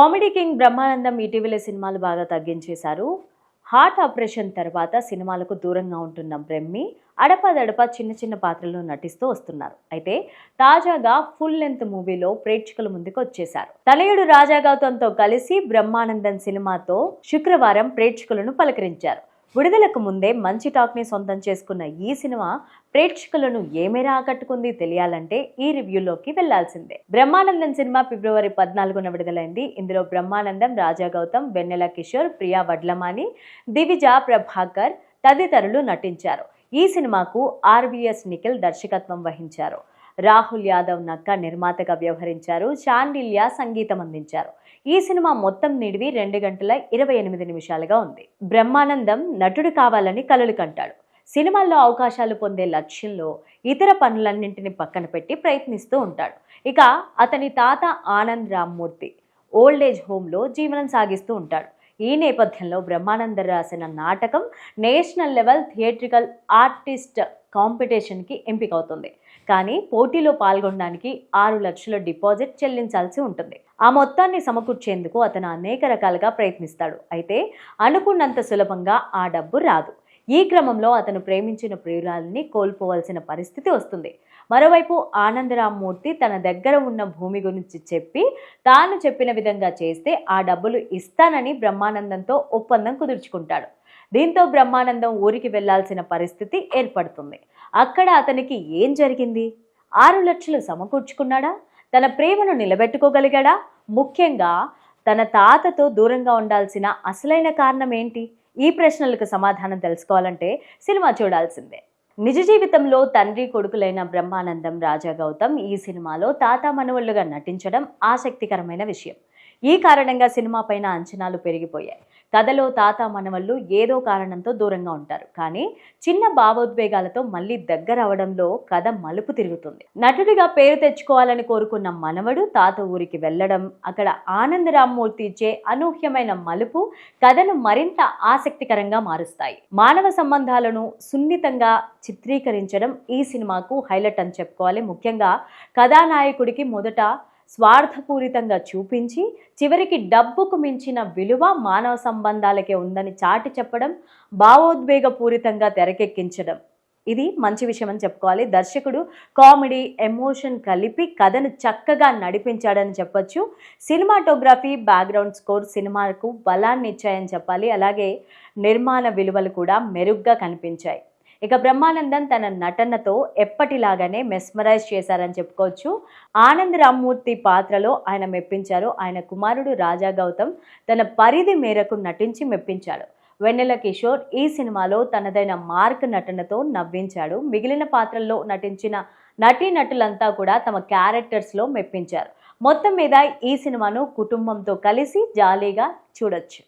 Comedy king Brahmanandam ఇటీవల సినిమాలు బాగా తగ్గించేశారు. హార్ట్ ఆపరేషన్ తర్వాత సినిమాలకు దూరంగా ఉంటున్న బ్రహ్మి అడపాదడపా చిన్న చిన్న పాత్రల్లో నటిస్తూ వస్తున్నారు. అయితే తాజాగా ఫుల్ లెంత్ మూవీలో ప్రేక్షకుల ముందుకు వచ్చేశారు. తనయుడు రాజా గౌతమ్తో కలిసి బ్రహ్మానందం సినిమాతో శుక్రవారం ప్రేక్షకులను పలకరించారు. విడుదలకు ముందే మంచి టాక్ ని సొంతం చేసుకున్న ఈ సినిమా ప్రేక్షకులను ఏమేరా ఆకట్టుకుంది తెలియాలంటే ఈ రివ్యూలోకి వెళ్లాల్సిందే. బ్రహ్మానందం సినిమా ఫిబ్రవరి 14న విడుదలైంది. ఇందులో బ్రహ్మానందం, రాజా గౌతమ్, వెన్నెల కిషోర్, ప్రియా వడ్లమాని, దివిజ ప్రభాకర్ తదితరులు నటించారు. ఈ సినిమాకు ఆర్వీఎస్ నిఖిల్ దర్శకత్వం వహించారు. రాహుల్ యాదవ్ నక్క నిర్మాతగా వ్యవహరించారు. శాండిల్య సంగీతం అందించారు. ఈ సినిమా మొత్తం నిడివి 2 గంటల 28 నిమిషాలుగా ఉంది. బ్రహ్మానందం నటుడు కావాలని కలలు కంటాడు. సినిమాల్లో అవకాశాలు పొందే లక్ష్యంలో ఇతర పనులన్నింటినీ పక్కన పెట్టి ప్రయత్నిస్తూ ఉంటాడు. ఇక అతని తాత ఆనంద్ రామ్మూర్తి ఓల్డేజ్ హోమ్లో జీవనం సాగిస్తూ ఉంటాడు. ఈ నేపథ్యంలో బ్రహ్మానందం రాసిన నాటకం నేషనల్ లెవెల్ థియేట్రికల్ ఆర్టిస్ట్ కాంపిటీషన్కి ఎంపికవుతుంది. కానీ పోటీలో పాల్గొనడానికి 6 లక్షల డిపాజిట్ చెల్లించాల్సి ఉంటుంది. ఆ మొత్తాన్ని సమకూర్చేందుకు అతను అనేక రకాలుగా ప్రయత్నిస్తాడు. అయితే అనుకున్నంత సులభంగా ఆ డబ్బు రాదు. ఈ క్రమంలో అతను ప్రేమించిన ప్రియురాలిని కోల్పోవలసిన పరిస్థితి వస్తుంది. మరోవైపు ఆనందరామ్మూర్తి తన దగ్గర ఉన్న భూమి గురించి చెప్పి తాను చెప్పిన విధంగా చేస్తే ఆ డబ్బులు ఇస్తానని బ్రహ్మానందంతో ఒప్పందం కుదుర్చుకుంటాడు. దీంతో బ్రహ్మానందం ఊరికి వెళ్లాల్సిన పరిస్థితి ఏర్పడుతుంది. అక్కడ అతనికి ఏం జరిగింది? 6 లక్షలు సమకూర్చుకున్నాడా? తన ప్రేమను నిలబెట్టుకోగలిగాడా? ముఖ్యంగా తన తాతతో దూరంగా ఉండాల్సిన అసలైన కారణం ఏంటి? ఈ ప్రశ్నలకు సమాధానం తెలుసుకోవాలంటే సినిమా చూడాల్సిందే. నిజ జీవితంలో తండ్రి కొడుకులైన బ్రహ్మానందం, రాజా గౌతమ్ ఈ సినిమాలో తాత మనవళ్లుగా నటించడం ఆసక్తికరమైన విషయం. ఈ కారణంగా సినిమా పైన అంచనాలు పెరిగిపోయాయి. కథలో తాత మనవళ్ళు ఏదో కారణంతో దూరంగా ఉంటారు. కానీ చిన్న భావోద్వేగాలతో మళ్ళీ దగ్గర అవడంలో కథ మలుపు తిరుగుతుంది. నటుడిగా పేరు తెచ్చుకోవాలని కోరుకున్న మనవడు తాత ఊరికి వెళ్లడం, అక్కడ ఆనంద్ రామ్మూర్తి ఇచ్చే అనూహ్యమైన మలుపు కథను మరింత ఆసక్తికరంగా మారుస్తాయి. మానవ సంబంధాలను సున్నితంగా చిత్రీకరించడం ఈ సినిమాకు హైలైట్ అని చెప్పుకోవాలి. ముఖ్యంగా కథానాయకుడికి మొదట స్వార్థపూరితంగా చూపించి చివరికి డబ్బుకు మించిన విలువ మానవ సంబంధాలకే ఉందని చాటి చెప్పడం, భావోద్వేగపూరితంగా తెరకెక్కించడం ఇది మంచి విషయం అని చెప్పుకోవాలి. దర్శకుడు కామెడీ, ఎమోషన్ కలిపి కథను చక్కగా నడిపించాడని చెప్పొచ్చు. సినిమాటోగ్రఫీ, బ్యాక్గ్రౌండ్ స్కోర్ సినిమాకు బలాన్ని ఇచ్చాయని చెప్పాలి. అలాగే నిర్మాణ విలువలు కూడా మెరుగ్గా కనిపించాయి. ఇక బ్రహ్మానందం తన నటనతో ఎప్పటిలాగానే మెస్మరైజ్ చేశారని చెప్పుకోవచ్చు. ఆనంద్ రామ్మూర్తి పాత్రలో ఆయన మెప్పించారు. ఆయన కుమారుడు రాజా గౌతమ్ తన పరిధి మేరకు నటించి మెప్పించాడు. వెన్నెల కిషోర్ ఈ సినిమాలో తనదైన మార్క్ నటనతో నవ్వించాడు. మిగిలిన పాత్రల్లో నటించిన నటీనటులంతా కూడా తమ క్యారెక్టర్స్లో మెప్పించారు. మొత్తం మీద ఈ సినిమాను కుటుంబంతో కలిసి జాలీగా చూడొచ్చు.